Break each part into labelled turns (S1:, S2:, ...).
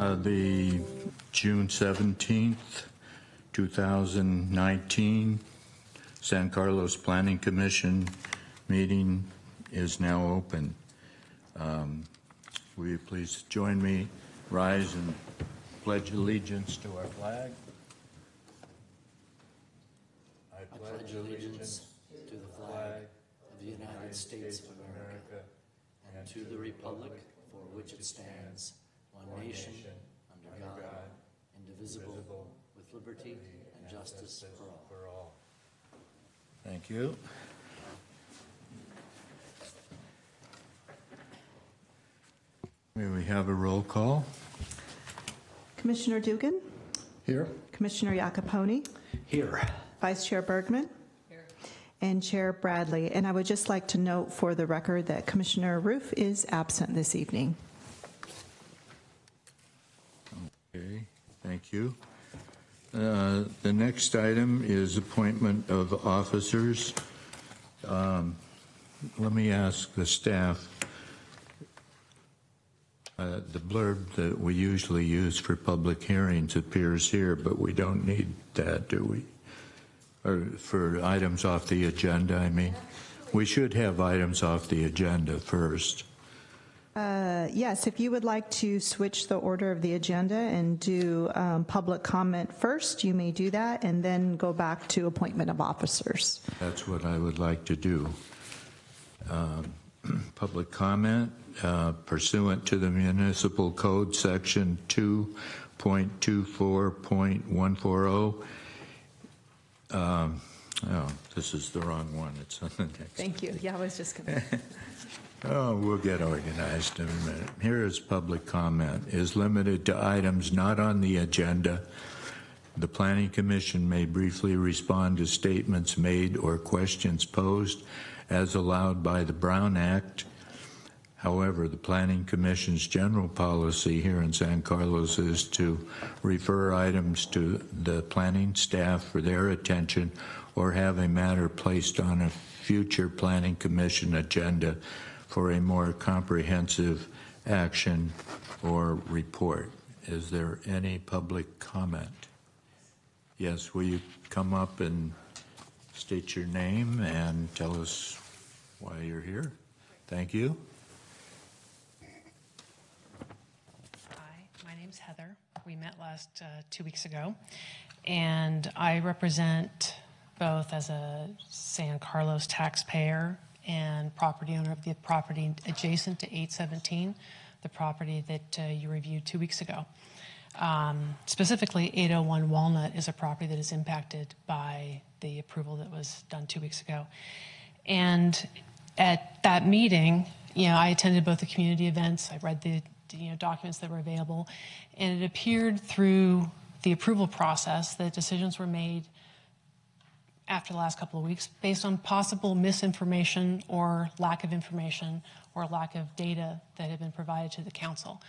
S1: The June 17th, 2019 San Carlos Planning Commission meeting is now open. Will you please join me, rise and pledge allegiance to our flag? I pledge allegiance to the flag of the United States of America and to the republic for which it stands, one nation, under God, indivisible, with liberty and justice for all. Thank you. May we have a roll call?
S2: Commissioner Dugan?
S1: Here.
S2: Commissioner Iacopone?
S1: Here.
S2: Vice Chair Bergman? Here. And Chair Bradley. And I would just like to note for the record that Commissioner Roof is absent this evening.
S1: Okay, thank you. The next item is appointment of officers. Let me ask the staff. The blurb that we usually use for public hearings appears here, but we don't need that, do we? Or for items off the agenda, I mean. We should have items off the agenda first.
S2: Yes, if you would like to switch the order of the agenda and do public comment first, you may do that, and then go back to appointment of officers.
S1: That's what I would like to do. Public comment pursuant to the Municipal Code Section 2.24.140. Oh, this is the wrong one. It's on the next.
S2: Thank you. Yeah, I was just going to.
S1: Oh, we'll get organized in a minute. Here is public comment. Is limited to items not on the agenda. The Planning Commission may briefly respond to statements made or questions posed as allowed by the Brown Act. However, the Planning Commission's general policy here in San Carlos is to refer items to the planning staff for their attention or have a matter placed on a future Planning Commission agenda for a more comprehensive action or report. Is there any public comment? Yes, will you come up and state your name and tell us why you're here? Thank you.
S3: Hi, my name's Heather. We met last 2 weeks ago, and I represent both as a San Carlos taxpayer and property owner of the property adjacent to 817, the property that you reviewed 2 weeks ago. Specifically, 801 Walnut is a property that is impacted by the approval that was done 2 weeks ago. And at that meeting, I attended both the community events. I read the documents that were available, and it appeared through the approval process that decisions were made after the last couple of weeks based on possible misinformation or lack of information or lack of data that had been provided to the council.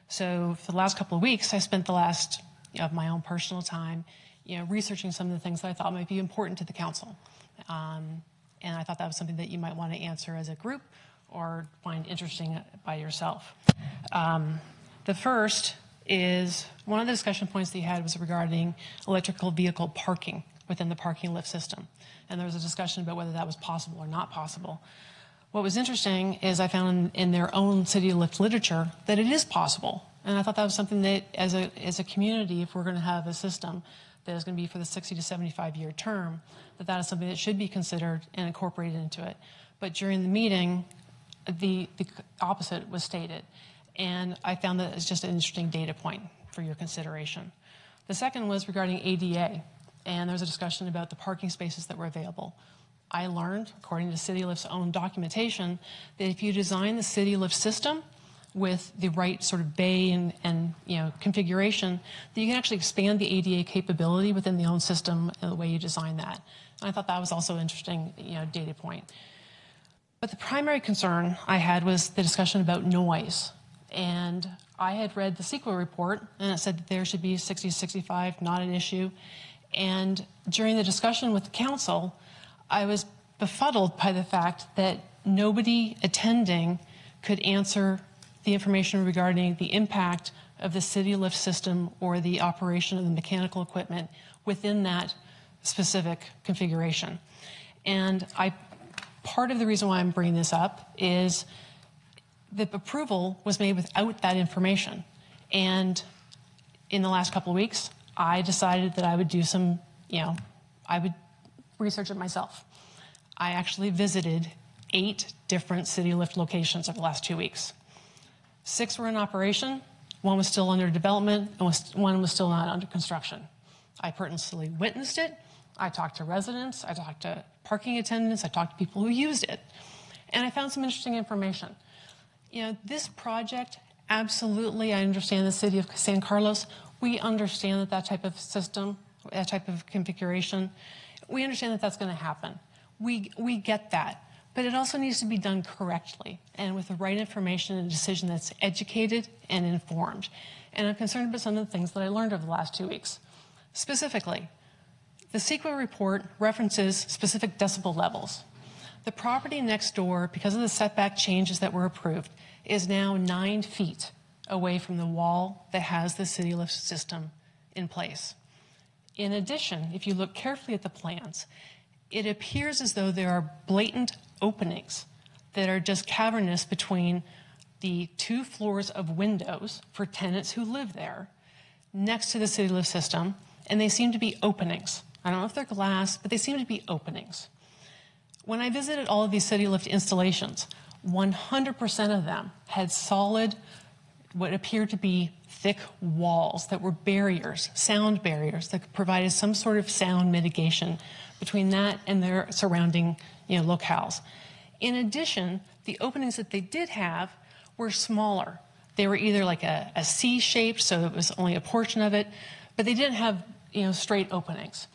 S3: So for the last couple of weeks, I spent the last of my own personal time researching some of the things that I thought might be important to the council. And I thought that was something that you might want to answer as a group or find interesting by yourself. The first is one of the discussion points that you had was regarding electrical vehicle parking within the parking lift system. And there was a discussion about whether that was possible or not possible. What was interesting is I found in their own city lift literature that it is possible. And I thought that was something that as a community, if we're going to have a system that is going to be for the 60 to 75-year term, that is something that should be considered and incorporated into it. But during the meeting, the opposite was stated. And I found that it's just an interesting data point for your consideration. The second was regarding ADA. And there was a discussion about the parking spaces that were available. I learned, according to CityLift's own documentation, that if you design the CityLift system with the right sort of bay and configuration, that you can actually expand the ADA capability within the own system and the way you design that. And I thought that was also an interesting data point. But the primary concern I had was the discussion about noise. And I had read the CEQA report, and it said that there should be 60 to 65, not an issue. And during the discussion with the council, I was befuddled by the fact that nobody attending could answer the information regarding the impact of the city lift system or the operation of the mechanical equipment within that specific configuration. And part of the reason why I'm bringing this up is the approval was made without that information. And in the last couple of weeks, I decided that I would do some, I would research it myself. I actually visited 8 different city lift locations over the last 2 weeks. 6 were in operation, 1 was still under development, and 1 was still not under construction. I personally witnessed it. I talked to residents, I talked to parking attendants, I talked to people who used it. And I found some interesting information. This project, absolutely, I understand the city of San Carlos. We understand that type of system, that type of configuration, we understand that that's going to happen. We get that. But it also needs to be done correctly and with the right information and a decision that's educated and informed. And I'm concerned about some of the things that I learned over the last 2 weeks. Specifically, the CEQA report references specific decibel levels. The property next door, because of the setback changes that were approved, is now 9 feet away from the wall that has the city lift system in place. In addition, if you look carefully at the plans, it appears as though there are blatant openings that are just cavernous between the 2 floors of windows for tenants who live there next to the city lift system, and they seem to be openings. I don't know if they're glass, but they seem to be openings. When I visited all of these city lift installations, 100% of them had solid, what appeared to be thick walls that were barriers, sound barriers that provided some sort of sound mitigation between that and their surrounding locales. In addition, the openings that they did have were smaller. They were either like a C-shaped, so it was only a portion of it, but they didn't have straight openings.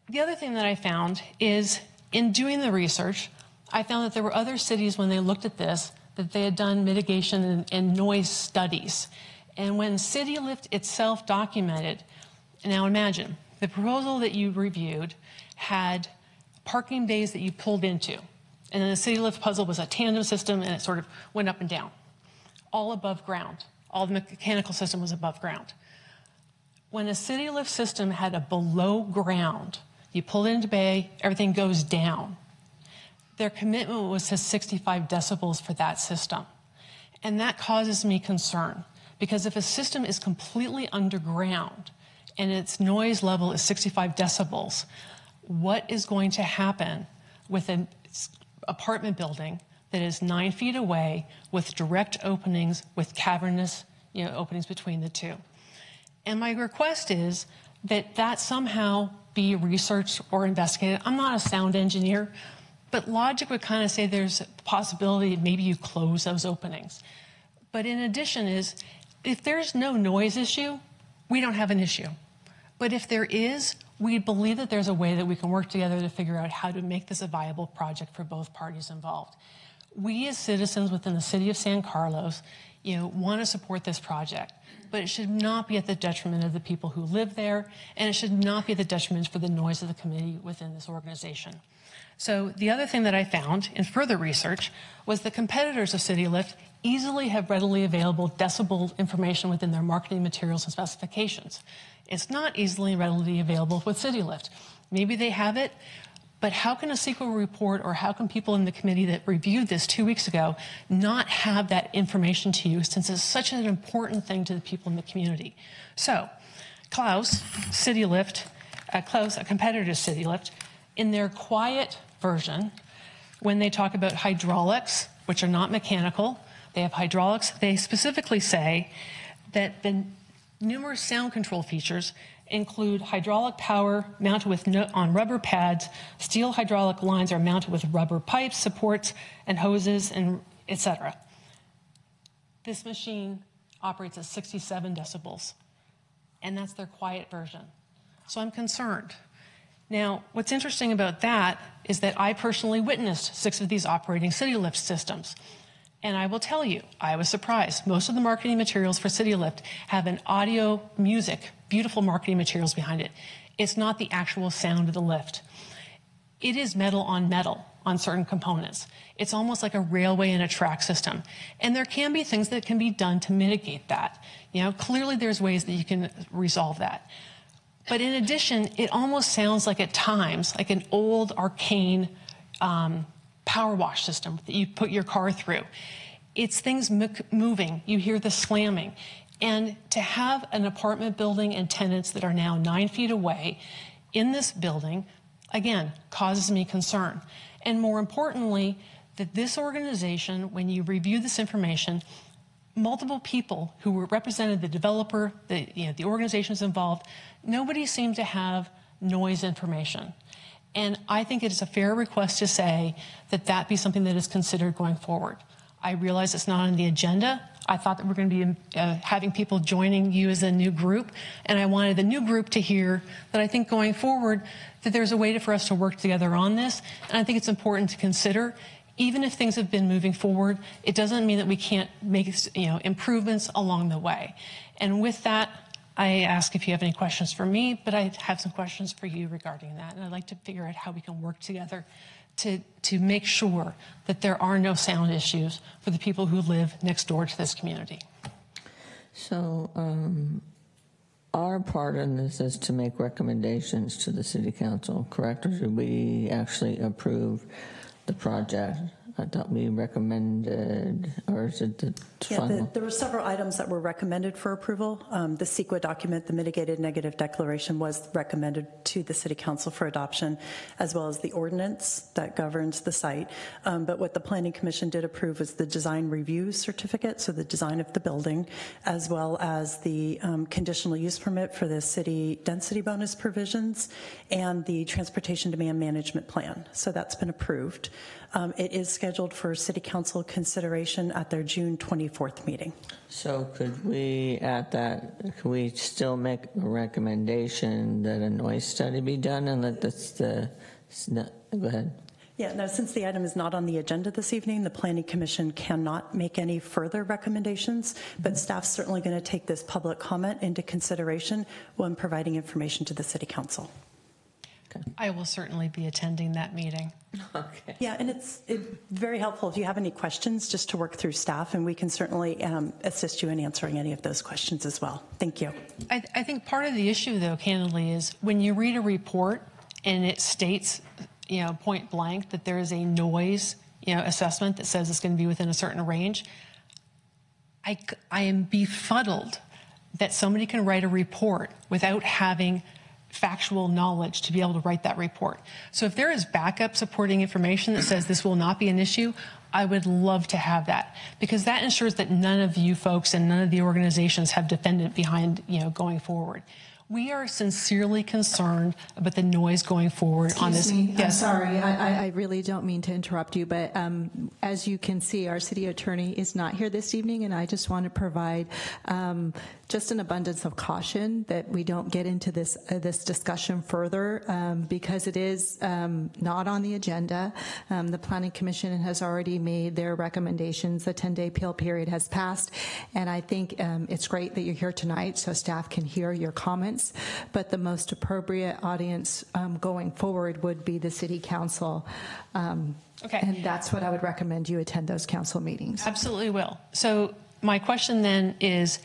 S3: The other thing that I found is in doing the research, I found that there were other cities when they looked at this that they had done mitigation and noise studies. And when City Lift itself documented, now imagine, the proposal that you reviewed had parking bays that you pulled into. And then the City Lift puzzle was a tandem system and it sort of went up and down, all above ground. All the mechanical system was above ground. When a City Lift system had a below ground, you pull it into bay, everything goes down. Their commitment was to 65 decibels for that system. And that causes me concern because if a system is completely underground and its noise level is 65 decibels, what is going to happen with an apartment building that is 9 feet away with direct openings, with cavernous openings between the two? And my request is that somehow be researched or investigated. I'm not a sound engineer, but logic would kind of say there's a possibility maybe you close those openings. But in addition is, if there's no noise issue, we don't have an issue. But if there is, we believe that there's a way that we can work together to figure out how to make this a viable project for both parties involved. We as citizens within the city of San Carlos, want to support this project, but it should not be at the detriment of the people who live there, and it should not be at the detriment for the noise of the committee within this organization. So the other thing that I found in further research was the competitors of City Lift easily have readily available decibel information within their marketing materials and specifications. It's not easily readily available with City Lift. Maybe they have it, but how can a CEQA report or how can people in the committee that reviewed this 2 weeks ago not have that information to you since it's such an important thing to the people in the community? So Klaus, City Lift, Klaus, a competitor to City Lift, in their quiet version, when they talk about hydraulics, which are not mechanical, they have hydraulics, they specifically say that the numerous sound control features include hydraulic power mounted on rubber pads, steel hydraulic lines are mounted with rubber pipes, supports, and hoses, and etc. This machine operates at 67 decibels, and that's their quiet version. So I'm concerned. Now, what's interesting about that is that I personally witnessed 6 of these operating City Lift systems. And I will tell you, I was surprised. Most of the marketing materials for City Lift have an audio, music, beautiful marketing materials behind it. It's not the actual sound of the lift. It is metal on metal on certain components. It's almost like a railway and a track system. And there can be things that can be done to mitigate that. Clearly there's ways that you can resolve that. But in addition, it almost sounds like at times like an old arcane power wash system that you put your car through. It's things moving. You hear the slamming. And to have an apartment building and tenants that are now 9 feet away in this building, again, causes me concern. And more importantly, that this organization, when you review this information, multiple people who were represented, the developer, the organizations involved, nobody seemed to have noise information. And I think it is a fair request to say that that be something that is considered going forward. I realize it's not on the agenda. I thought that we were going to be having people joining you as a new group, and I wanted the new group to hear that I think going forward that there's a way for us to work together on this, and I think it's important to consider. Even if things have been moving forward, it doesn't mean that we can't make improvements along the way. And with that, I ask if you have any questions for me, but I have some questions for you regarding that, and I'd like to figure out how we can work together to make sure that there are no sound issues for the people who live next door to this community.
S4: So our part in this is to make recommendations to the City Council, correct? Or did we actually approve the project? I thought we recommended, or is it the final?
S5: There were several items that were recommended for approval. The CEQA document, the mitigated negative declaration, was recommended to the City Council for adoption, as well as the ordinance that governs the site. But what the Planning Commission did approve was the design review certificate, so the design of the building, as well as the conditional use permit for the city density bonus provisions and the transportation demand management plan. So that's been approved. It is scheduled for City Council consideration at their June 24th meeting.
S4: So could we, at that, could we still make a recommendation that a noise study be done and let go ahead.
S5: Yeah, no, since the item is not on the agenda this evening, the Planning Commission cannot make any further recommendations, but staff's certainly going to take this public comment into consideration when providing information to the City Council.
S3: I will certainly be attending that meeting.
S4: Okay.
S5: Yeah, and it's very helpful if you have any questions just to work through staff, and we can certainly assist you in answering any of those questions as well. Thank you.
S3: I think part of the issue, though, candidly, is when you read a report and it states, point blank that there is a noise, assessment that says it's going to be within a certain range, I am befuddled that somebody can write a report without having factual knowledge to be able to write that report. So if there is backup supporting information that says this will not be an issue, I would love to have that, because that ensures that none of you folks and none of the organizations have defendant behind, going forward. We are sincerely concerned about the noise going forward on this.
S2: Excuse me,
S3: Yes.
S2: I'm sorry, I really don't mean to interrupt you, but as you can see, our city attorney is not here this evening, and I just want to provide just an abundance of caution that we don't get into this discussion further because it is not on the agenda. The Planning Commission has already made their recommendations. The 10-day appeal period has passed, and I think it's great that you're here tonight so staff can hear your comments. But the most appropriate audience going forward would be the City Council.
S3: Okay.
S2: And that's what I would recommend you attend those council meetings.
S3: Absolutely will. So my question then is,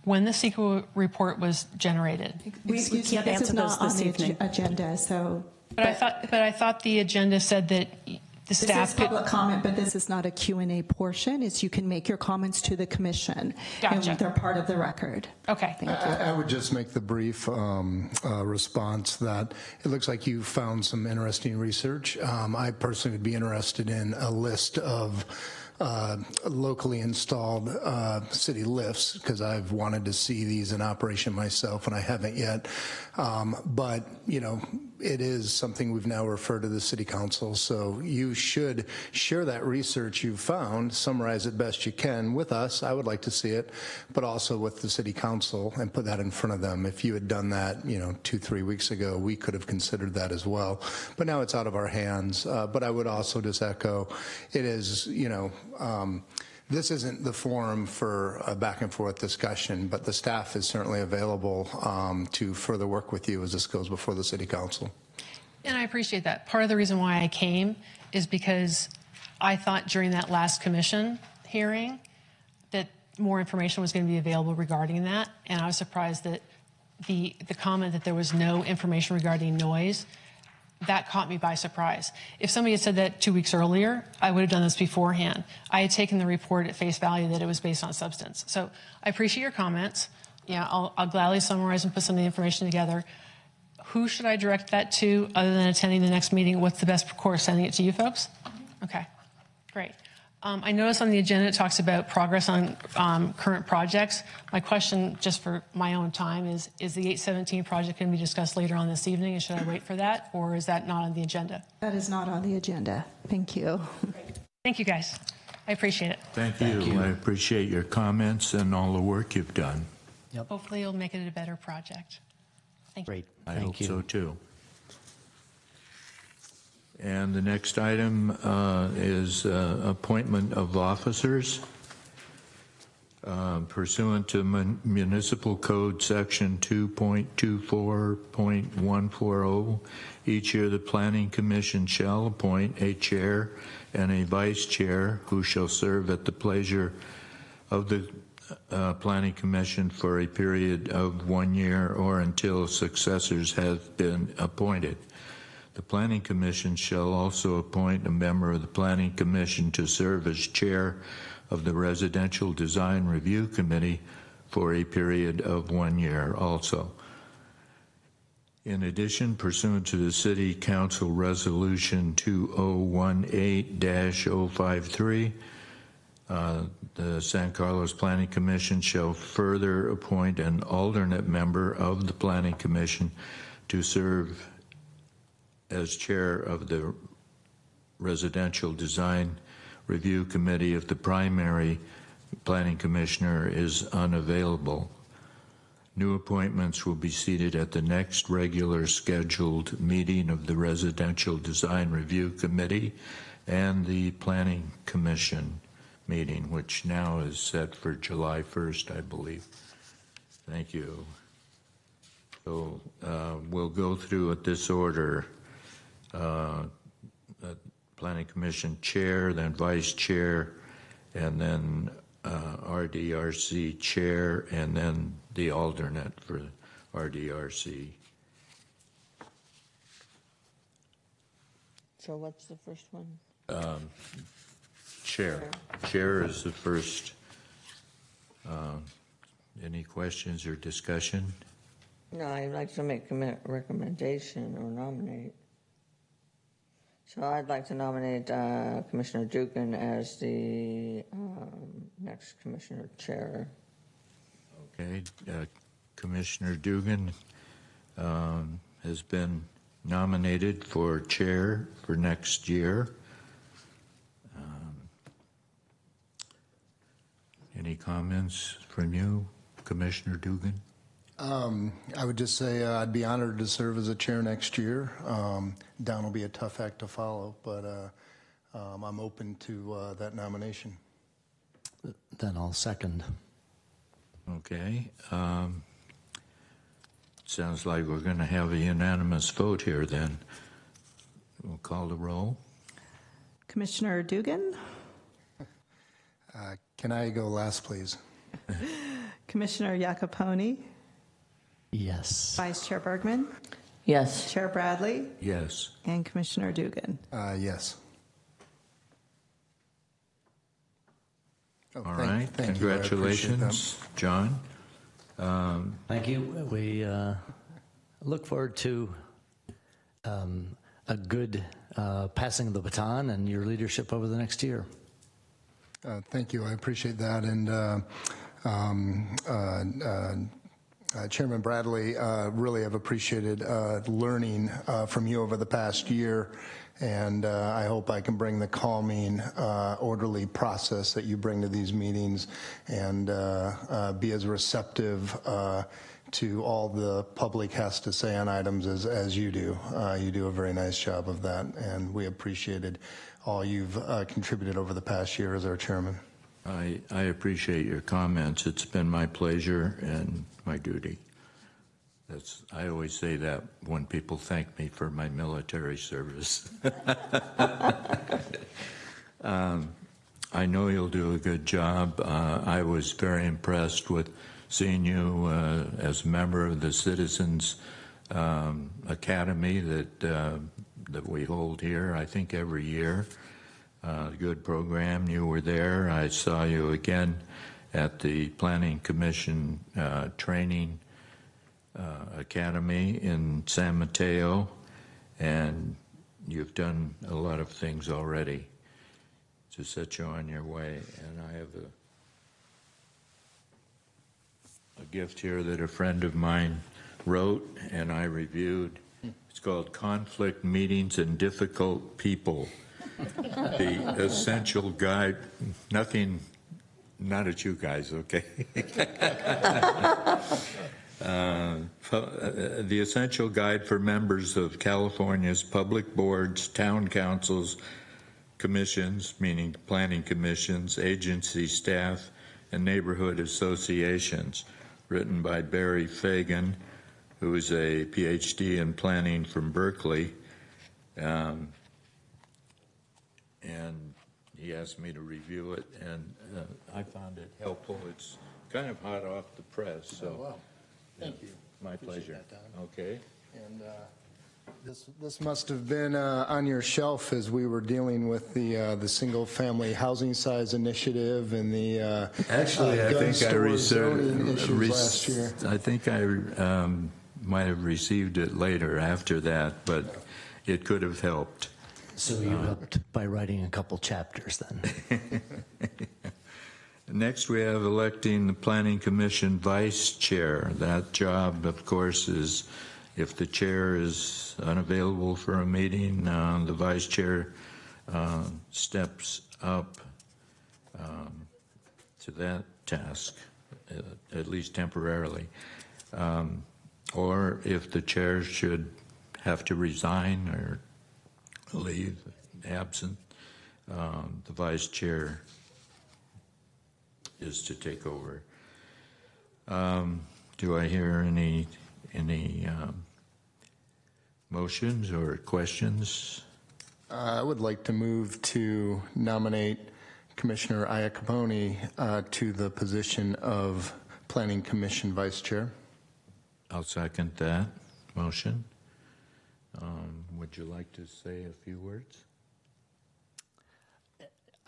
S3: when the CEQA report was generated.
S5: We can't answer those this evening.
S2: Agenda, so.
S3: But I thought the agenda said that the staff
S2: This is public comment, but this is not a Q&A portion. It's you can make your comments to the commission.
S3: Gotcha.
S2: And they're part of the record.
S3: Okay.
S2: Thank you.
S6: I would just make the brief response that it looks like you found some interesting research. I personally would be interested in a list of locally installed city lifts, because I've wanted to see these in operation myself and I haven't yet. But, it is something we've now referred to the City Council, so you should share that research you've found, summarize it best you can with us. I would like to see it, but also with the City Council, and put that in front of them. If you had done that, 2-3 weeks ago, we could have considered that as well. But now it's out of our hands. But I would also just echo, it is, this isn't the forum for a back and forth discussion, but the staff is certainly available to further work with you as this goes before the City Council.
S3: And I appreciate that. Part of the reason why I came is because I thought during that last commission hearing that more information was going to be available regarding that, and I was surprised that the comment that there was no information regarding noise, that caught me by surprise. If somebody had said that 2 weeks earlier, I would have done this beforehand. I had taken the report at face value that it was based on substance. So I appreciate your comments. Yeah, I'll gladly summarize and put some of the information together. Who should I direct that to other than attending the next meeting? What's the best course? Sending it to you folks? Okay, great. I noticed on the agenda it talks about progress on current projects. My question, just for my own time, is the 817 project going to be discussed later on this evening, and should I wait for that, or is that not on the agenda?
S2: That is not on the agenda. Thank you.
S3: Thank you, guys. I appreciate it.
S1: Thank you. I appreciate your comments and all the work you've done.
S3: Hopefully you'll make it a better project. Thank you.
S7: Great.
S1: I
S7: Thank
S1: hope
S7: you.
S1: so too. And the next item is appointment of officers. Pursuant to Municipal Code Section 2.24.140, each year the Planning Commission shall appoint a chair and a vice chair who shall serve at the pleasure of the Planning Commission for a period of 1 year or until successors have been appointed. The Planning Commission shall also appoint a member of the Planning Commission to serve as chair of the Residential Design Review Committee for a period of 1 year also. In addition, pursuant to the City Council Resolution 2018-053, the San Carlos Planning Commission shall further appoint an alternate member of the Planning Commission to serve as chair of the Residential Design Review Committee if the primary planning commissioner is unavailable. New appointments will be seated at the next regular scheduled meeting of the Residential Design Review Committee and the Planning Commission meeting, which now is set for July 1st, I believe. Thank you. So we'll go through at this order. Planning Commission chair, then vice chair, and then RDRC chair, and then the alternate for RDRC.
S4: So what's the first one?
S1: Chair. Chair is the first. Any questions or discussion?
S4: No, I'd like to make a recommendation or nominate. So I'd like to nominate Commissioner Dugan as the next Commissioner Chair.
S1: Okay. Commissioner Dugan has been nominated for chair for next year. Any comments from you, Commissioner Dugan?
S6: I would just say I'd be honored to serve as a chair next year. Down will be a tough act to follow, but I'm open to that nomination.
S7: Then I'll second.
S1: Okay. Sounds like we're going to have a unanimous vote here then. We'll call the roll.
S2: Commissioner Dugan,
S6: Can I go last, please?
S2: Commissioner Jacoponi,
S7: Yes.
S2: Vice Chair Bergman,
S4: Yes.
S2: Chair Bradley,
S1: Yes.
S2: and Commissioner Dugan.
S6: Yes. Oh,
S1: All right.
S6: thank you. I appreciate that.
S1: Congratulations, John.
S7: Thank you. We look forward to a good passing of the baton and your leadership over the next year.
S6: Thank you. I appreciate that. And Chairman Bradley, really have appreciated learning from you over the past year. And I hope I can bring the calming, orderly process that you bring to these meetings and be as receptive to all the public has to say on items as you do. You do a very nice job of that, and we appreciated all you've contributed over the past year as our chairman.
S1: I appreciate your comments. It's been my pleasure and my duty. I always say that when people thank me for my military service. I know you'll do a good job. I was very impressed with seeing you as a member of the Citizens Academy that we hold here, I think every year. Good program. You were there. I saw you again at the Planning Commission Training Academy in San Mateo, and you've done a lot of things already to set you on your way. And I have a gift here that a friend of mine wrote and I reviewed. It's called Conflict Meetings and Difficult People. The essential guide, nothing, not at you guys, okay? The essential guide for members of California's public boards, town councils, commissions, meaning planning commissions, agency staff, and neighborhood associations, written by Barry Fagan, who is a PhD in planning from Berkeley. And he asked me to review it, and I found it helpful. It's kind of hot off the press, so.
S6: Oh, wow. Thank you.
S1: My pleasure. Okay.
S6: And this must have been on your shelf as we were dealing with the single-family housing size initiative and the
S1: Actually, I
S6: gun
S1: think I
S6: store zoning issues last year.
S1: I think I might have received it later after that, but it could have helped.
S7: So you helped by writing a couple chapters then.
S1: Next, we have electing the Planning Commission Vice Chair. That job, of course, is if the chair is unavailable for a meeting, the Vice Chair steps up to that task, at least temporarily. Or if the chair should have to resign or leave, absent, the Vice Chair is to take over. Do I hear any motions or questions?
S6: I would like to move to nominate Commissioner Iacopone to the position of Planning Commission Vice Chair.
S1: I'll second that motion. Would you like to say a few words?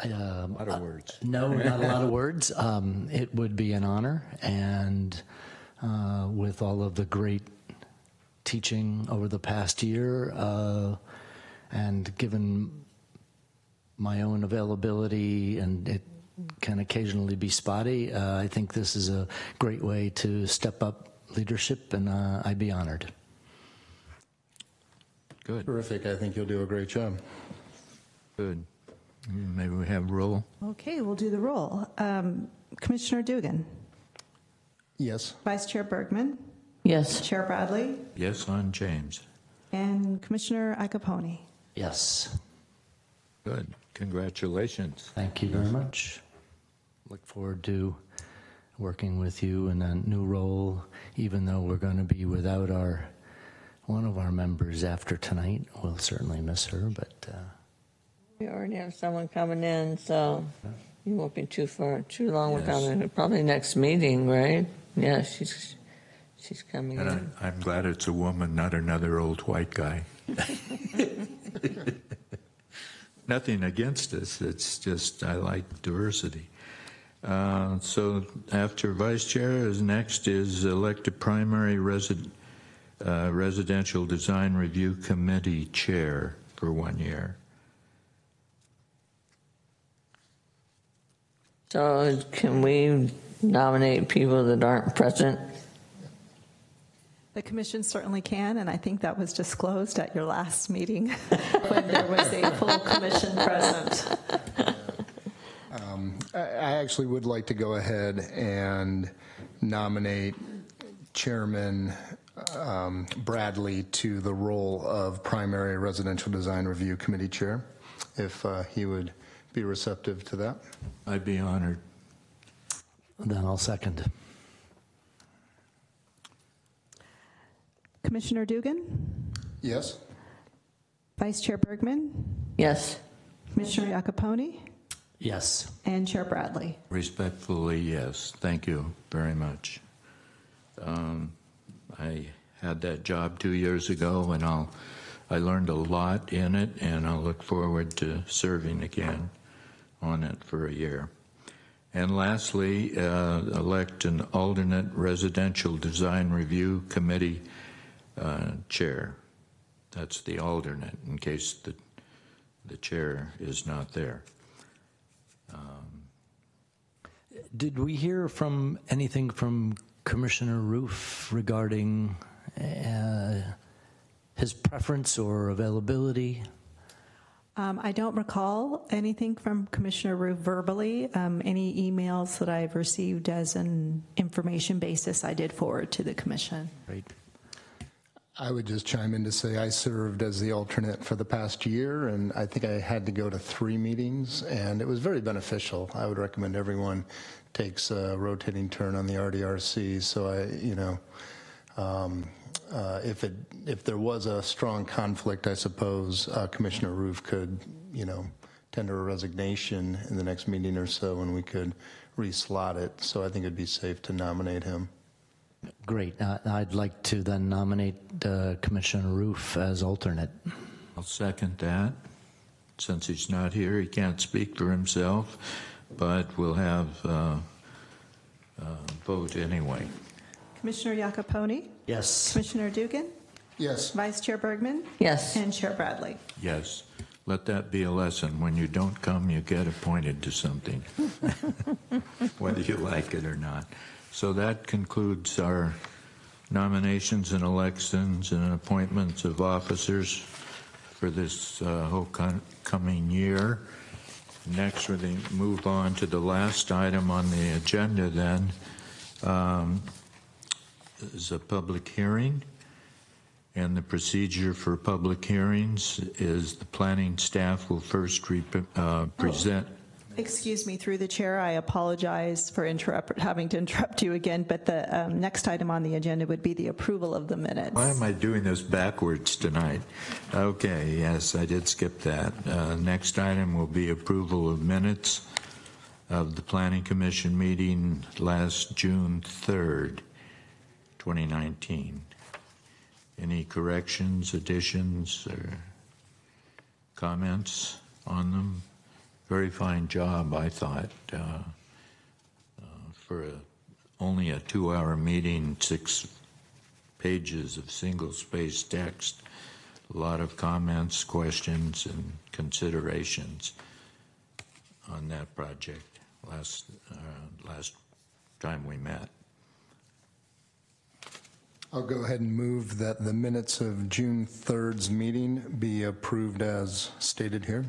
S1: A lot of words.
S7: No, not a lot of words. It would be an honor, and with all of the great teaching over the past year, and given my own availability, and it can occasionally be spotty, I think this is a great way to step up leadership, and I'd be honored.
S1: Good.
S6: Terrific. I think you'll do a great job.
S1: Good. Maybe we have roll.
S2: Okay, we'll do the roll. Commissioner Dugan,
S6: Yes.
S2: Vice Chair Bergman,
S4: Yes.
S2: Chair Bradley,
S1: Yes on James.
S2: and Commissioner Iacopone.
S7: Yes.
S1: Good. Congratulations.
S7: Thank you very much. Look forward to working with you in a new role, even though we're going to be without one of our members after tonight. We'll certainly miss her, but
S4: We already have someone coming in, so you won't be too long
S1: Yes.
S4: without it. Probably next meeting, right? Yeah, she's coming
S1: And
S4: in.
S1: I'm glad it's a woman, not another old white guy. Nothing against us. It's just I like diversity. So after vice chair, next is elected primary residential design review committee chair for 1 year.
S4: So can we nominate people that aren't present?
S2: The commission certainly can, and I think that was disclosed at your last meeting when there was a full commission present.
S6: I actually would like to go ahead and nominate Chairman Bradley to the role of primary residential design review committee chair, if he would be receptive to that.
S1: I'd be honored.
S7: then I'll second.
S2: Commissioner Dugan,
S6: Yes?
S2: Vice Chair Bergman,
S4: Yes.
S2: Commissioner Iacopone,
S7: Yes.
S2: and Chair Bradley.
S1: Respectfully, yes. Thank you very much. I had that job 2 years ago, and I learned a lot in it, and I'll look forward to serving again on it for a year. And lastly, elect an alternate Residential Design Review Committee chair. That's the alternate in case the chair is not there.
S7: Did we hear from anything from Commissioner Roof regarding his preference or availability?
S2: I don't recall anything from Commissioner Roof verbally. Any emails that I've received as an information basis, I did forward to the commission.
S7: Great.
S6: I would just chime in to say I served as the alternate for the past year, and I think I had to go to 3 meetings, and it was very beneficial. I would recommend everyone takes a rotating turn on the RDRC. So if there was a strong conflict, I suppose Commissioner Roof could, tender a resignation in the next meeting or so, and we could reslot it. So I think it'd be safe to nominate him.
S7: Great. I'd like to then nominate Commissioner Roof as alternate.
S1: I'll second that. Since he's not here, he can't speak for himself, but we'll have a vote anyway.
S2: Commissioner Iacopone,
S7: Yes.
S2: Commissioner Dugan,
S6: Yes.
S2: Vice Chair Bergman,
S4: Yes.
S2: and Chair Bradley.
S1: Yes. Let that be a lesson. When you don't come, you get appointed to something, whether you like it or not. So that concludes our nominations and elections and appointments of officers for this whole coming year. Next, we move on to the last item on the agenda then, is a public hearing. And the procedure for public hearings is the planning staff will first present.
S2: Excuse me, through the chair, I apologize for having to interrupt you again, but the next item on the agenda would be the approval of the minutes.
S1: Why am I doing this backwards tonight? Okay, yes, I did skip that. Next item will be approval of minutes of the Planning Commission meeting last June 3rd, 2019. Any corrections, additions, or comments on them? Very fine job, I thought, for only a 2-hour meeting, 6 pages of single-spaced text, a lot of comments, questions, and considerations on that project last time we met.
S6: I'll go ahead and move that the minutes of June 3rd's meeting be approved as stated here.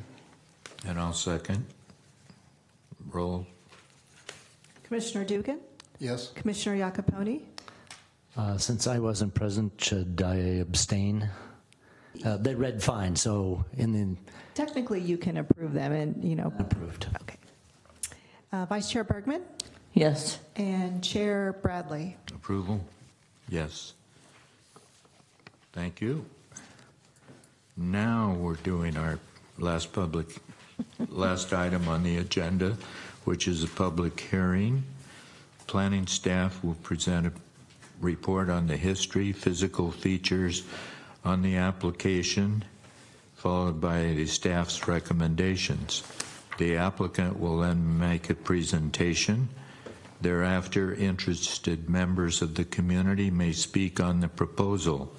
S1: And I'll second. Roll.
S2: Commissioner Dugan,
S6: Yes.
S2: Commissioner Iacopone,
S7: Since I wasn't present, should I abstain? They read fine, so in the
S2: technically you can approve them and,
S7: approved.
S2: Okay. Vice Chair Bergman
S4: Yes.
S2: and Chair Bradley.
S1: Approval? Yes. Thank you. Now we're doing our last item on the agenda, which is a public hearing. Planning staff will present a report on the history, physical features on the application, followed by the staff's recommendations. The applicant will then make a presentation. Thereafter, interested members of the community may speak on the proposal.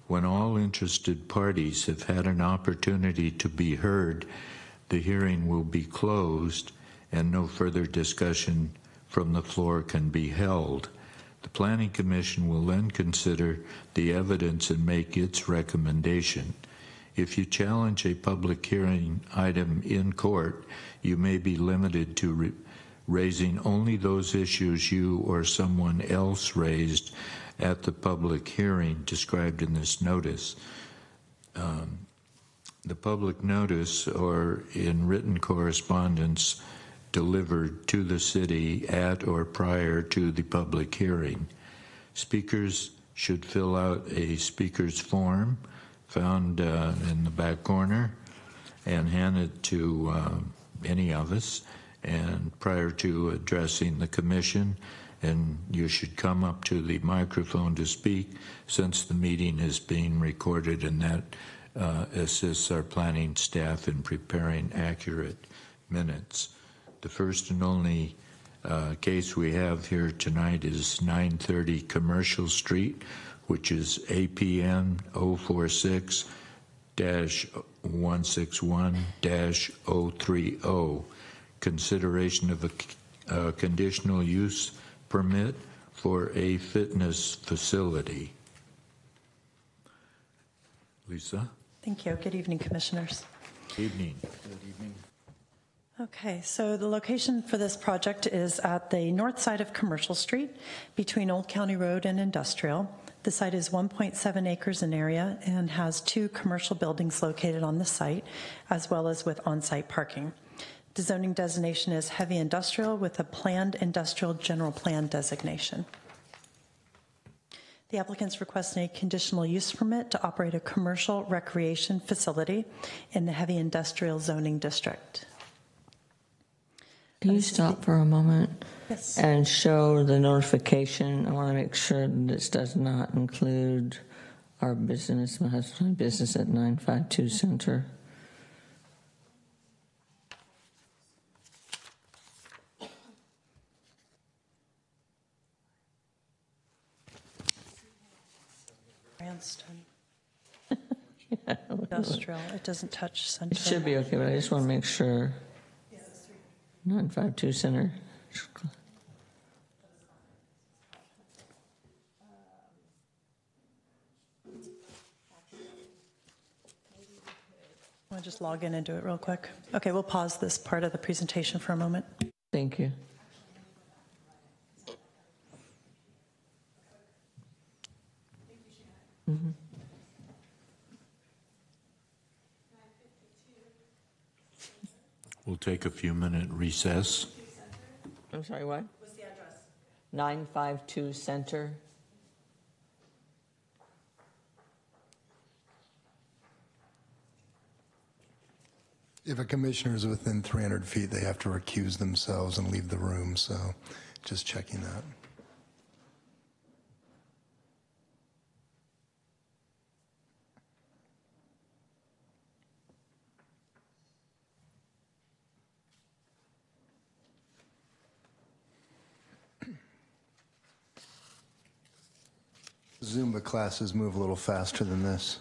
S1: When all interested parties have had an opportunity to be heard, the hearing will be closed and no further discussion from the floor can be held. The Planning Commission will then consider the evidence and make its recommendation. If you challenge a public hearing item in court, you may be limited to raising only those issues you or someone else raised at the public hearing described in this notice. The public notice or in written correspondence delivered to the city at or prior to the public hearing. Speakers should fill out a speaker's form found in the back corner and hand it to any of us, and prior to addressing the commission, and you should come up to the microphone to speak, since the meeting is being recorded, and that assists our planning staff in preparing accurate minutes. The first and only case we have here tonight is 930 Commercial Street, which is APN 046-161-030. Consideration of a conditional use permit for a fitness facility. Lisa?
S5: Thank you. Good evening, Commissioners.
S1: Evening. Good evening.
S5: Okay, so the location for this project is at the north side of Commercial Street between Old County Road and Industrial. The site is 1.7 acres in area and has 2 commercial buildings located on the site, as well as with on-site parking. The zoning designation is heavy industrial with a planned industrial general plan designation. The applicant's requesting a conditional use permit to operate a commercial recreation facility in the heavy industrial zoning district.
S4: Can you stop for a moment?
S5: Yes.
S4: And show the notification? I want to make sure that this does not include our business, my husband's business at 952 Center.
S5: Cranston. Industrial. It doesn't touch Center.
S4: It should be okay, but I just want to make sure. 952 Center.
S5: I'll just log in and do it real quick. Okay, we'll pause this part of the presentation for a moment.
S4: Thank you. Mm-hmm.
S1: We'll take a few-minute recess.
S4: I'm sorry, what? What's the address? 952 Center.
S6: If a commissioner is within 300 feet, they have to recuse themselves and leave the room, so just checking that. Zumba classes move a little faster than this.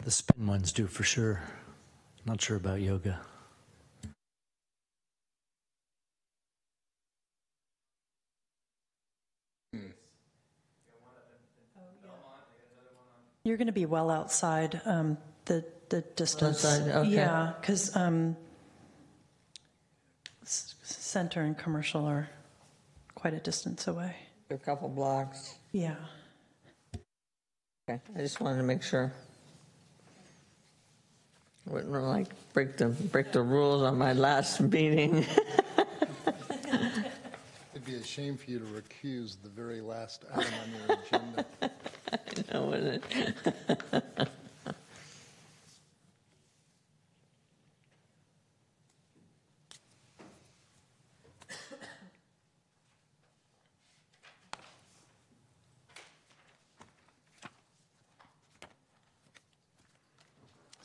S7: The spin ones do for sure. Not sure about yoga.
S5: You're going to be well outside the distance.
S4: Outside, okay.
S5: Yeah, because Center and Commercial are quite a distance away.
S4: A couple blocks.
S5: Yeah.
S4: Okay, I just wanted to make sure. I wouldn't like break the rules on my last meeting.
S6: It'd be a shame for you to recuse the very last item on your agenda.
S4: I know, wouldn't it?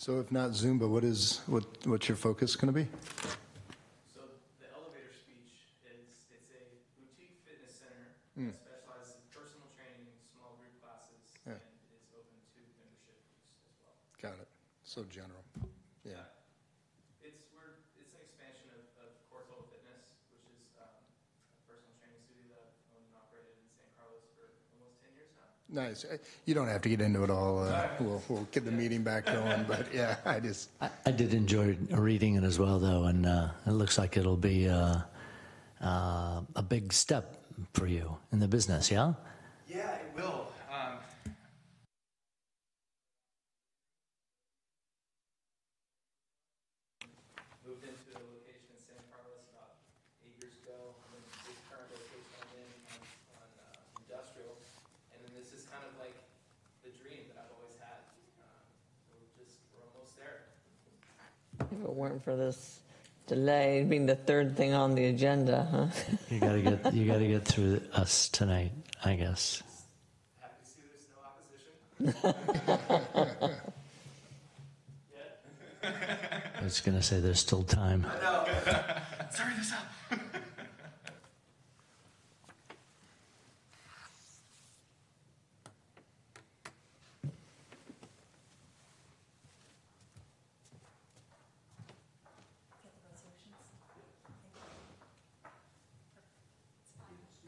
S6: So if not Zumba, what's your focus going to be?
S8: So the elevator speech is, it's a boutique fitness center that specializes in personal training, small group classes,
S6: Yeah.
S8: and is open to membership use as well.
S6: Got it. So general. Yeah.
S8: It's an expansion of Core Total Fitness, which is a personal training studio that I've owned and operated in San Carlos for almost 10 years now.
S6: Nice. You don't have to get into it all. We'll get the meeting back going, but yeah,
S7: I did enjoy reading it as well, though, and it looks like it'll be a big step for you in the business, yeah?
S8: Yeah, it will. Moved into a location in San Carlos about 8 years ago. And the current location
S4: If it weren't for this delay, it'd be the third thing on the agenda, huh?
S7: You gotta get through us tonight, I guess.
S8: Happy to see there's no opposition.
S7: I was gonna say there's still time.
S8: No. Sorry, this up.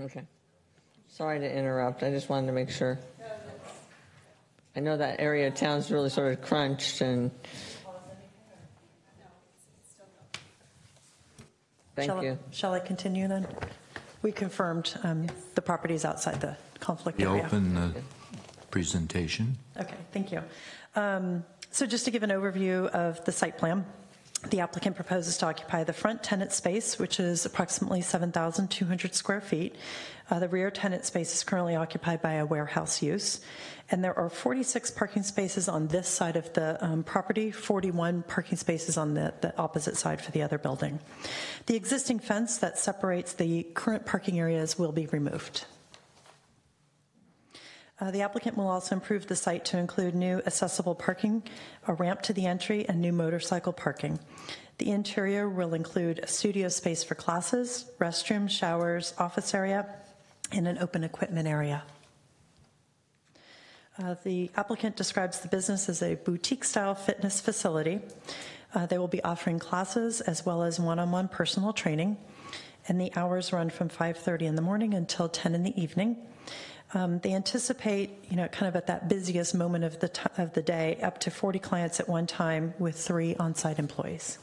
S4: Okay. Sorry to interrupt. I just wanted to make sure. I know that area of town's really sort of crunched and. Thank you.
S5: Shall I continue then? We confirmed the properties outside the conflict
S1: You
S5: area.
S1: open the presentation.
S5: Okay, thank you. So just to give an overview of the site plan, the applicant proposes to occupy the front tenant space, which is approximately 7,200 square feet. The rear tenant space is currently occupied by a warehouse use. And there are 46 parking spaces on this side of the property, 41 parking spaces on the opposite side for the other building. The existing fence that separates the current parking areas will be removed. The applicant will also improve the site to include new accessible parking, a ramp to the entry, and new motorcycle parking. The interior will include a studio space for classes, restrooms, showers, office area, and an open equipment area. The applicant describes the business as a boutique-style fitness facility. They will be offering classes as well as one-on-one personal training, and the hours run from 5:30 in the morning until 10 in the evening. They anticipate, kind of at that busiest moment of the day, up to 40 clients at one time with 3 on-site employees.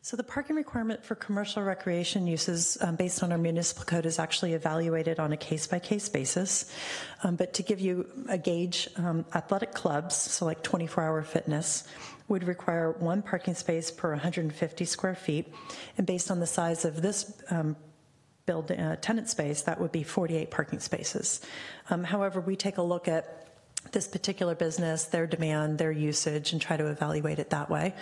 S5: So the parking requirement for commercial recreation uses based on our municipal code is actually evaluated on a case-by-case basis. But to give you a gauge, athletic clubs, so like 24-hour fitness, would require 1 parking space per 150 square feet. And based on the size of this tenant space, that would be 48 parking spaces. However, we take a look at this particular business, their demand, their usage, and try to evaluate it that way.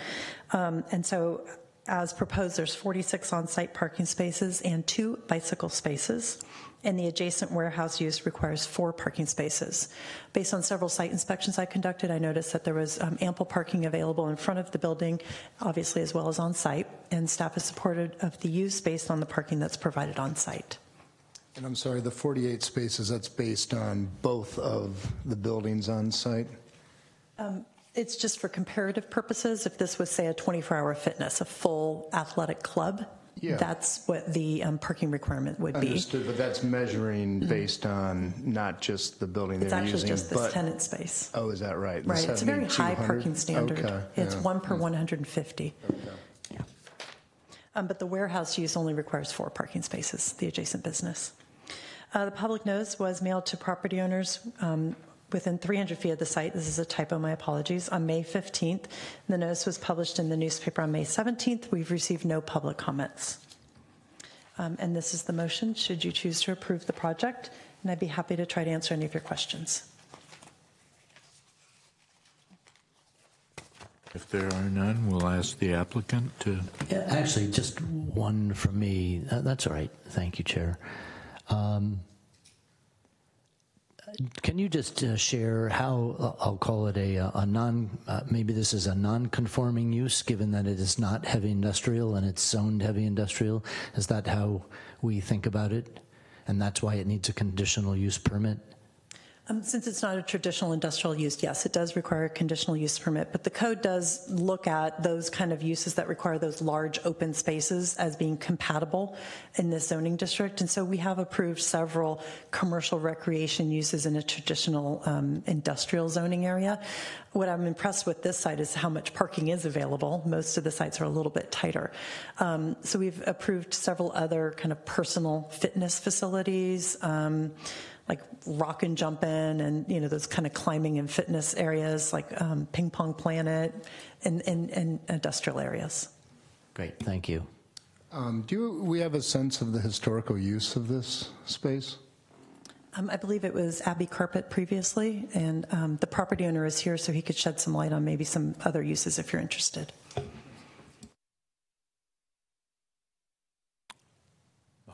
S5: And so as proposed, there's 46 on-site parking spaces and 2 bicycle spaces, and the adjacent warehouse use requires 4 parking spaces. Based on several site inspections I conducted, I noticed that there was ample parking available in front of the building, obviously as well as on-site, and staff is supportive of the use based on the parking that's provided on-site.
S6: And I'm sorry, the 48 spaces, that's based on both of the buildings on site?
S5: It's just for comparative purposes. If this was, say, a 24-hour fitness, a full athletic club,
S6: yeah,
S5: that's what the parking requirement would be.
S6: Understood, but that's measuring based on not just the building they're using.
S5: It's actually just this tenant space.
S6: Oh, is that right?
S5: Right, it's a very high parking standard.
S6: Okay,
S5: it's
S6: yeah.
S5: 1 per 150.
S6: Okay.
S5: Yeah. But the warehouse use only requires 4 parking spaces, the adjacent business. The public notice was mailed to property owners within 300 feet of the site. This is a typo, my apologies, on May 15th. The notice was published in the newspaper on May 17th. We've received no public comments. And this is the motion, should you choose to approve the project, and I'd be happy to try to answer any of your questions.
S1: If there are none, we'll ask the applicant to.
S7: Yeah, actually, just one from me. That's all right. Thank you, Chair. Can you just share how, I'll call it a maybe this is a non-conforming use, given that it is not heavy industrial and it's zoned heavy industrial? Is that how we think about it? And that's why it needs a conditional use permit?
S5: Since it's not a traditional industrial use, yes, it does require a conditional use permit, but the code does look at those kind of uses that require those large open spaces as being compatible in this zoning district. And so we have approved several commercial recreation uses in a traditional industrial zoning area. What I'm impressed with this site is how much parking is available. Most of the sites are a little bit tighter. So we've approved several other kind of personal fitness facilities, like rock and jump in and, those kind of climbing and fitness areas like Ping Pong Planet and industrial areas.
S7: Great, thank you.
S6: Do we have a sense of the historical use of this space?
S5: I believe it was Abbey Carpet previously, and the property owner is here, so he could shed some light on maybe some other uses if you're interested.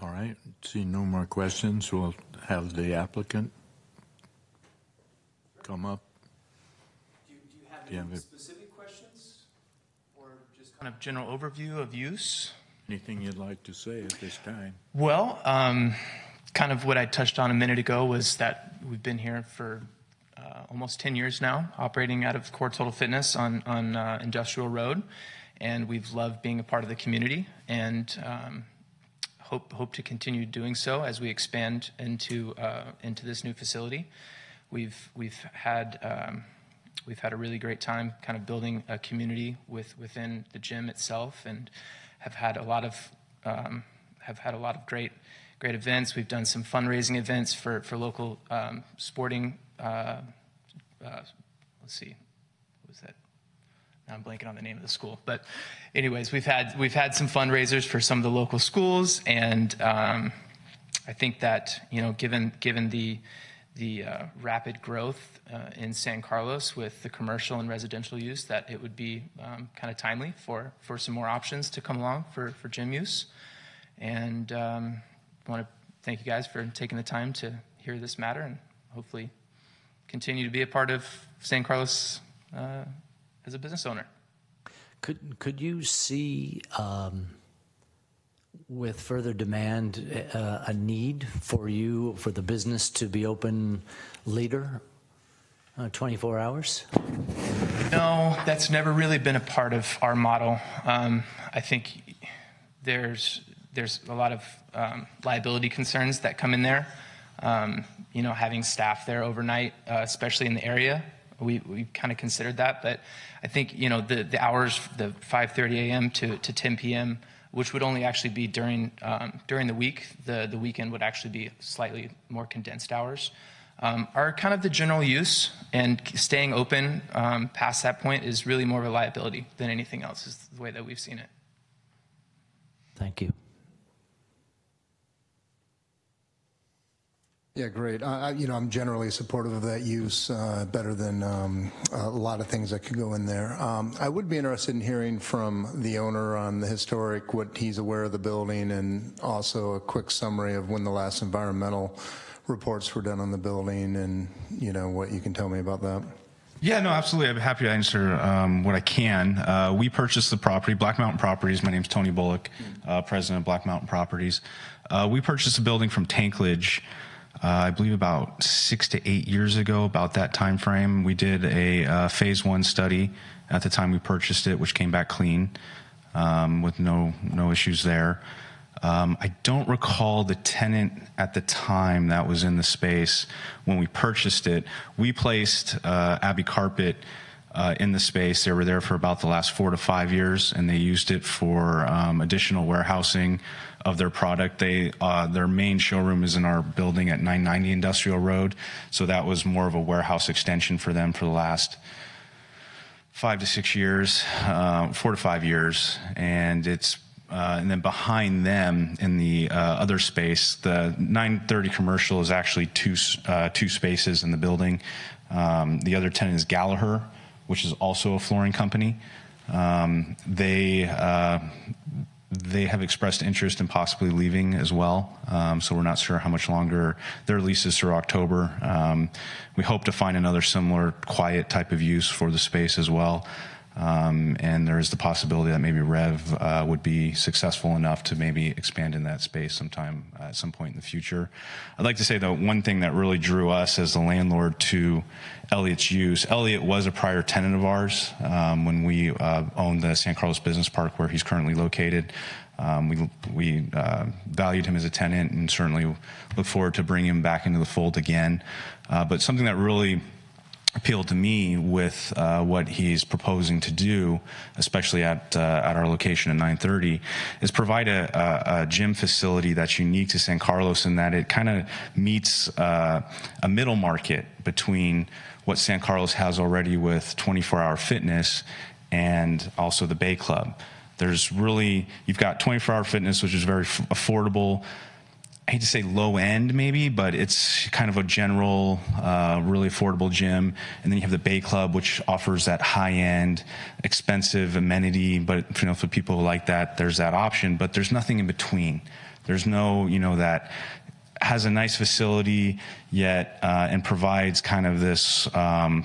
S1: All right, see no more questions. We'll have the applicant come up.
S8: Do you have any specific questions, or just kind of general overview of use?
S1: Anything you'd like to say at this time?
S8: Well, kind of what I touched on a minute ago was that we've been here for almost 10 years now, operating out of Core Total Fitness on Industrial Road, and we've loved being a part of the community, and hope to continue doing so as we expand into this new facility. We've had a really great time kind of building a community within the gym itself, and have had a lot of great events. We've done some fundraising events for local sporting. Let's see, what was that? Now I'm blanking on the name of the school, but anyways, we've had some fundraisers for some of the local schools, and I think that, you know, given the rapid growth in San Carlos with the commercial and residential use, that it would be kind of timely for some more options to come along for gym use. And I want to thank you guys for taking the time to hear this matter, and hopefully continue to be a part of San Carlos as a business owner.
S7: Could you see, with further demand, a need for the business to be open later, 24 hours?
S8: No, that's never really been a part of our model. I think there's a lot of liability concerns that come in there. You know, having staff there overnight, especially in the area, we kind of considered that. But I think, you know, the hours, the 5:30 a.m. to 10 p.m., which would only actually be during the week. The weekend would actually be slightly more condensed hours. Are kind of the general use, and staying open past that point is really more of a liability than anything else, is the way that we've seen it.
S7: Thank you.
S6: Yeah, great. I'm generally supportive of that use, better than a lot of things that could go in there. I would be interested in hearing from the owner on the historic, what he's aware of the building, and also a quick summary of when the last environmental reports were done on the building, and, you know, what you can tell me about that.
S9: Yeah, no, absolutely. I'd be happy to answer what I can. We purchased the property, Black Mountain Properties. My name's Tony Bullock, president of Black Mountain Properties. We purchased the building from Tanklage, I believe about 6 to 8 years ago, about that time frame. We did a phase 1 study at the time we purchased it, which came back clean, with no issues there. I don't recall the tenant at the time that was in the space when we purchased it. We placed Abbey Carpet in the space. They were there for about the last 4 to 5 years, and they used it for additional warehousing of their product. Their main showroom is in our building at 990 Industrial Road, so that was more of a warehouse extension for them for the last 5 to 6 years, 4 to 5 years, and then behind them in the other space, the 930 commercial is actually two spaces in the building. The other tenant is Gallagher, which is also a flooring company. They have expressed interest in possibly leaving as well, so we're not sure how much longer. Their lease is through October. We hope to find another similar quiet type of use for the space as well. And there is the possibility that maybe Rev would be successful enough to maybe expand in that space sometime at some point in the future. I'd like to say that one thing that really drew us as the landlord to Elliott's use, Elliott was a prior tenant of ours when we owned the San Carlos Business Park where he's currently located. We valued him as a tenant and certainly look forward to bringing him back into the fold again. But something that really appealed to me with what he's proposing to do, especially at our location at 930, is provide a gym facility that's unique to San Carlos in that it kind of meets a middle market between what San Carlos has already with 24-hour fitness and also the Bay Club. You've got 24-hour fitness, which is very affordable, I hate to say low end maybe, but it's kind of a general, really affordable gym. And then you have the Bay Club, which offers that high end, expensive amenity. But for people who like that, there's that option. But there's nothing in between. There's no, that has a nice facility yet and provides kind of this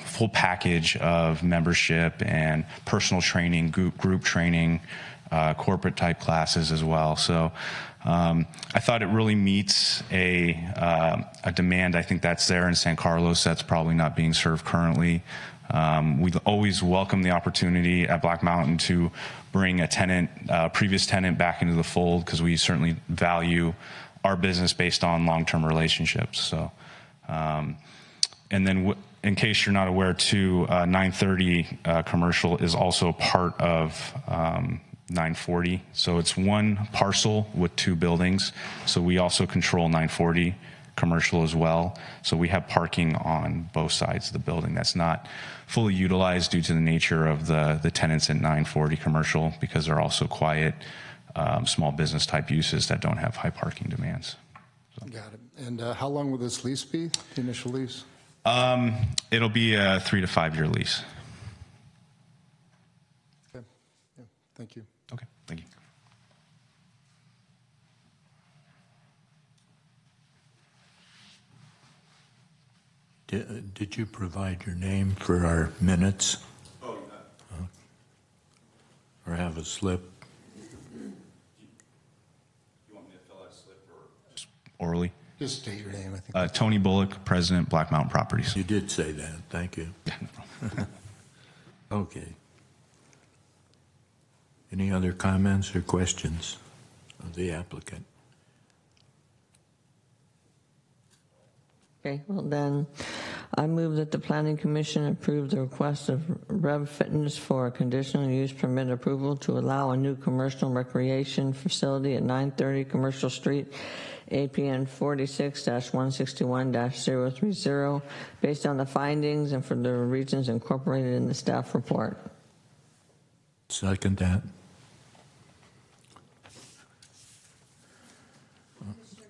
S9: full package of membership and personal training, group training, corporate type classes as well. So I thought it really meets a demand. I think that's there in San Carlos that's probably not being served currently. We always welcome the opportunity at Black Mountain to bring a previous tenant back into the fold, because we certainly value our business based on long-term relationships. So, and then in case you're not aware too, 930 commercial is also part of 940. So it's one parcel with two buildings. So we also control 940 commercial as well. So we have parking on both sides of the building that's not fully utilized due to the nature of the tenants at 940 commercial, because they're also quiet, small business type uses that don't have high parking demands. So.
S6: Got it. And how long will this lease be, the initial lease?
S9: It'll be a 3 to 5 year lease.
S6: Okay. Yeah. Thank you.
S9: Okay, thank you.
S1: Did you provide your name for our minutes?
S9: Oh, yeah.
S1: Or have a slip?
S9: You want me to fill out a slip or just orally?
S6: Just state your name, I think.
S9: Tony Bullock, President, Black Mountain Properties.
S1: You did say that. Thank you. Okay. Any other comments or questions of the applicant?
S4: Okay, well then, I move that the Planning Commission approve the request of Rev Fitness for a conditional use permit approval to allow a new commercial recreation facility at 930 Commercial Street, APN 46-161-030, based on the findings and for the reasons incorporated in the staff report.
S1: Second that.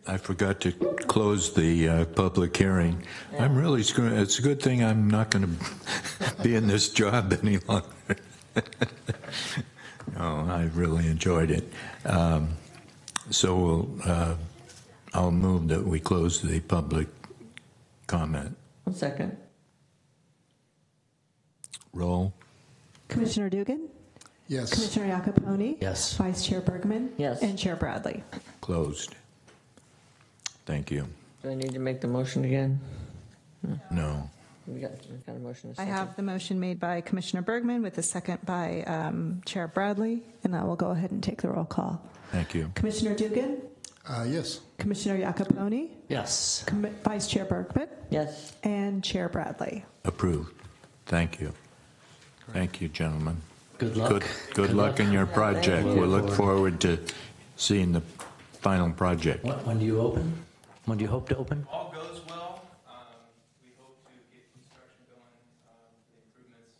S1: I forgot to close the public hearing.
S4: Yeah.
S1: I'm really screwed. It's a good thing I'm not going to be in this job any longer. No, I really enjoyed it. So I'll move that we close the public comment.
S4: One second.
S1: Roll.
S2: Commissioner Dugan?
S6: Yes.
S2: Commissioner Iacopone?
S7: Yes.
S2: Vice Chair Bergman?
S4: Yes.
S2: And Chair Bradley?
S1: Closed. Thank you.
S4: Do I need to make the motion again?
S1: No.
S4: We got a motion.
S2: I have the motion made by Commissioner Bergman with a second by Chair Bradley, and I will go ahead and take the roll call.
S1: Thank you.
S2: Commissioner Dugan?
S6: Yes.
S2: Commissioner Iacopone?
S7: Yes.
S2: Vice Chair Bergman?
S4: Yes.
S2: And Chair Bradley?
S1: Approved. Thank you. Thank you, gentlemen.
S7: Good luck.
S1: Good luck in your project.
S7: Thank you.
S1: We'll look forward to seeing the final project.
S7: When do you open? When do you hope to open?
S8: All goes well. We hope to get construction going, the improvements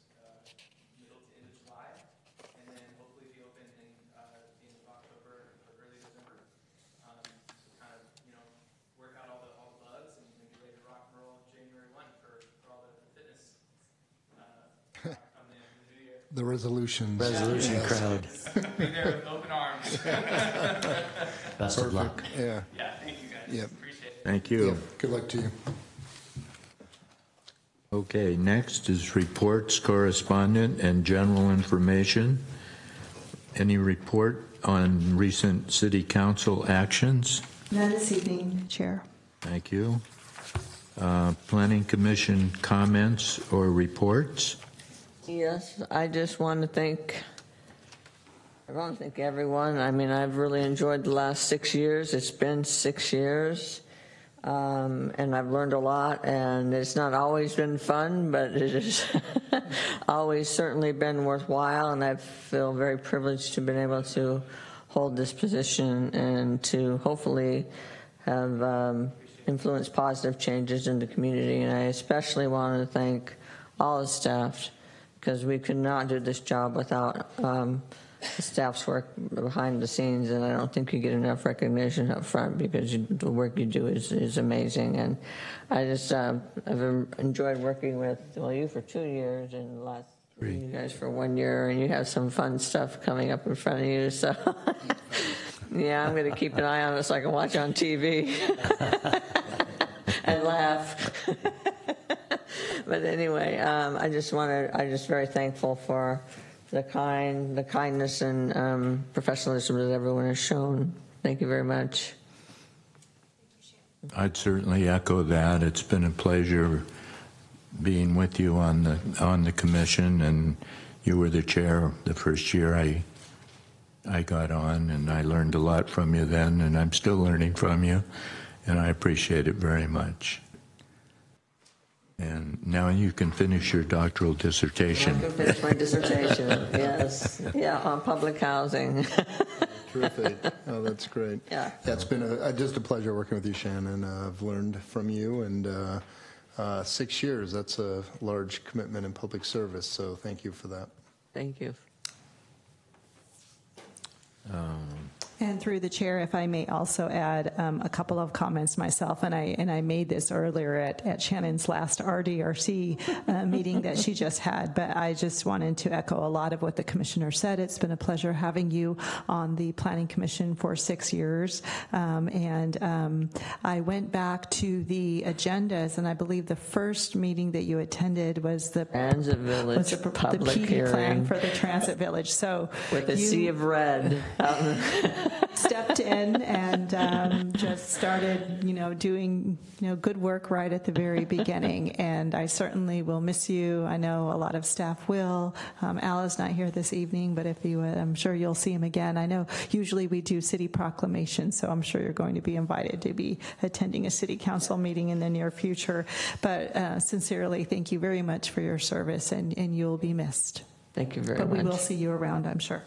S8: middle to end of July, and then hopefully be open in the end of October or early December. So kind of, work out all the bugs and be ready to rock and roll January 1 for all the fitness coming in the new year.
S6: The resolutions.
S7: Resolution
S6: Yes.
S7: crowd.
S8: Be there with open arms.
S7: Best of luck.
S6: Yeah.
S8: Yeah, thank you guys.
S6: Yep.
S8: Appreciate it.
S1: Thank you.
S6: Yep. Good luck to you.
S1: Okay, next is reports, correspondent, and general information. Any report on recent city council actions?
S2: None this evening, Chair.
S1: Thank you. Planning Commission comments or reports?
S4: Yes, I just want to thank everyone. I mean, I've really enjoyed the last 6 years. It's been 6 years, and I've learned a lot, and it's not always been fun, but it has always certainly been worthwhile, and I feel very privileged to have been able to hold this position and to hopefully have influenced positive changes in the community. And I especially want to thank all the staff, because we could not do this job without staff's work behind the scenes, and I don't think you get enough recognition up front because the work you do is amazing. And I just I've enjoyed working with you for 2 years and the last you guys for 1 year, and you have some fun stuff coming up in front of you. So yeah, I'm going to keep an eye on it so I can watch on TV and laugh. But anyway, I'm just very thankful for the kindness and professionalism that everyone has shown. Thank you very much.
S1: I'd certainly echo that. It's been a pleasure being with you on the commission, and you were the chair the first year I got on, and I learned a lot from you then, and I'm still learning from you, and I appreciate it very much. And now you can finish your doctoral dissertation.
S4: I can finish my dissertation, yes. Yeah, on public housing.
S6: Terrific. Oh, that's great.
S4: Yeah.
S6: It's been just a pleasure working with you, Shannon. I've learned from you, and 6 years, that's a large commitment in public service, so thank you for that.
S4: Thank you.
S2: And through the chair, if I may also add a couple of comments myself, and I made this earlier at Shannon's last RDRC meeting that she just had, but I just wanted to echo a lot of what the commissioner said. It's been a pleasure having you on the Planning Commission for 6 years, and I went back to the agendas, and I believe the first meeting that you attended was the
S4: Transit Village
S2: the
S4: public
S2: PD
S4: hearing
S2: plan for the Transit Village. So
S4: with a sea of red.
S2: Stepped in and just started, doing, good work right at the very beginning. And I certainly will miss you. I know a lot of staff will. Al is not here this evening, but if you would, I'm sure you'll see him again. I know usually we do city proclamations, so I'm sure you're going to be invited to be attending a city council meeting in the near future. But sincerely, thank you very much for your service, and you'll be missed.
S4: Thank you very much.
S2: But we will see you around, I'm sure.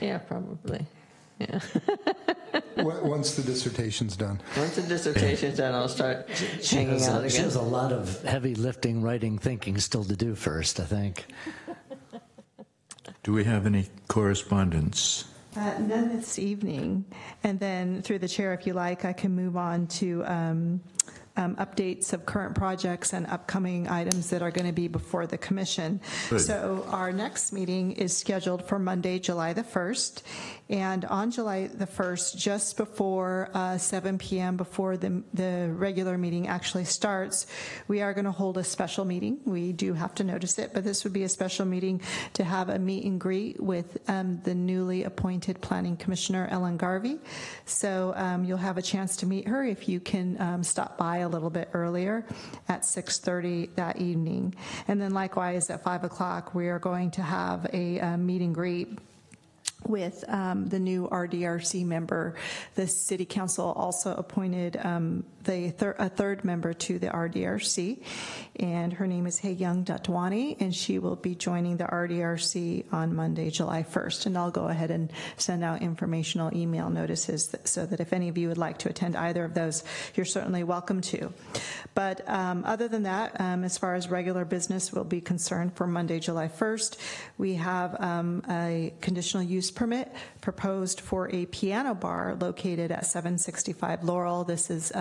S4: Yeah, probably. Yeah.
S6: Once the dissertation's done.
S4: Once the dissertation's done, I'll start hanging out again.
S7: She has a lot of heavy lifting, writing, thinking still to do first, I think.
S1: Do we have any correspondence?
S2: None this evening. And then through the chair, if you like, I can move on to updates of current projects and upcoming items that are going to be before the commission.
S1: Good.
S2: So our next meeting is scheduled for Monday, July the 1st. And on July the 1st, just before 7 p.m., before the regular meeting actually starts, we are going to hold a special meeting. We do have to notice it, but this would be a special meeting to have a meet and greet with the newly appointed Planning Commissioner, Ellen Garvey. So you'll have a chance to meet her if you can stop by a little bit earlier at 6:30 that evening. And then likewise at 5 o'clock, we are going to have a meet and greet with the new RDRC member. The City Council also appointed a third member to the RDRC, and her name is Hae-Young Datwani, and she will be joining the RDRC on Monday, July 1st. And I'll go ahead and send out informational email notices so that if any of you would like to attend either of those, you're certainly welcome to. But other than that, as far as regular business will be concerned for Monday, July 1st, we have a conditional use permit proposed for a piano bar located at 765 Laurel. This is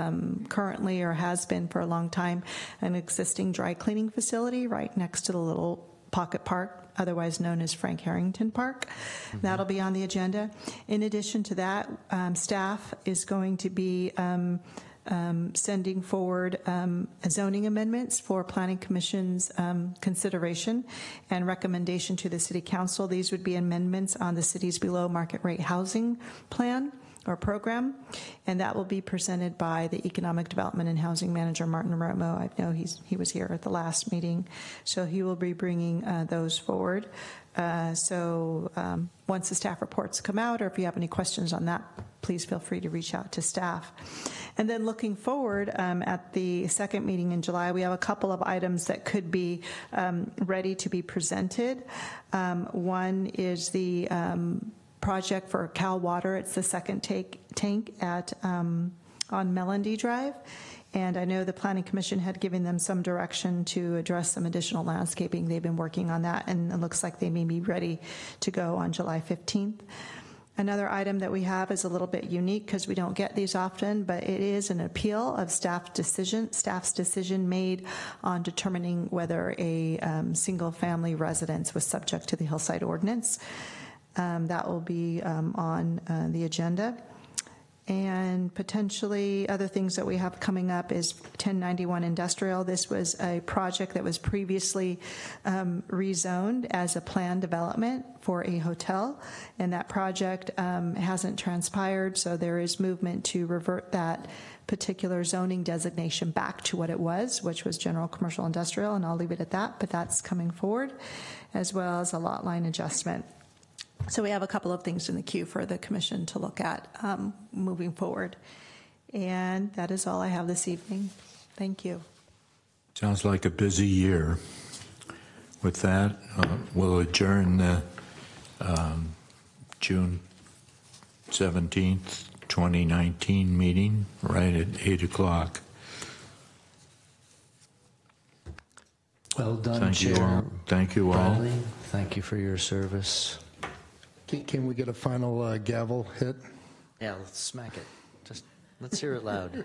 S2: currently, or has been for a long time, an existing dry cleaning facility right next to the little pocket park, otherwise known as Frank Harrington Park. Mm-hmm. That'll be on the agenda. In addition to that, staff is going to be sending forward zoning amendments for Planning Commission's consideration and recommendation to the City Council. These would be amendments on the city's below market rate housing plan or program, and that will be presented by the Economic Development and Housing Manager, Martin Romo. I know he was here at the last meeting, so he will be bringing those forward. So once the staff reports come out, or if you have any questions on that, please feel free to reach out to staff. And then looking forward, at the second meeting in July, we have a couple of items that could be ready to be presented. One is the project for Cal Water. It's the second tank at on Melody Drive. And I know the Planning Commission had given them some direction to address some additional landscaping. They've been working on that, and it looks like they may be ready to go on July 15th. Another item that we have is a little bit unique because we don't get these often, but it is an appeal of staff's decision made on determining whether a single-family residence was subject to the Hillside Ordinance. That will be on the agenda. And potentially other things that we have coming up is 1091 Industrial. This was a project that was previously rezoned as a planned development for a hotel, and that project hasn't transpired, so there is movement to revert that particular zoning designation back to what it was, which was general commercial industrial, and I'll leave it at that, but that's coming forward, as well as a lot line adjustment. So we have a couple of things in the queue for the commission to look at moving forward. And that is all I have this evening. Thank you.
S1: Sounds like a busy year. With that, we'll adjourn the June 17th, 2019 meeting right at 8 o'clock.
S7: Well done,
S1: Thank you
S7: Chair
S1: all. Thank you all.
S7: Bradley. Thank you for your service.
S6: Can we get a final gavel hit?
S7: Yeah, let's smack it. Just let's hear it loud.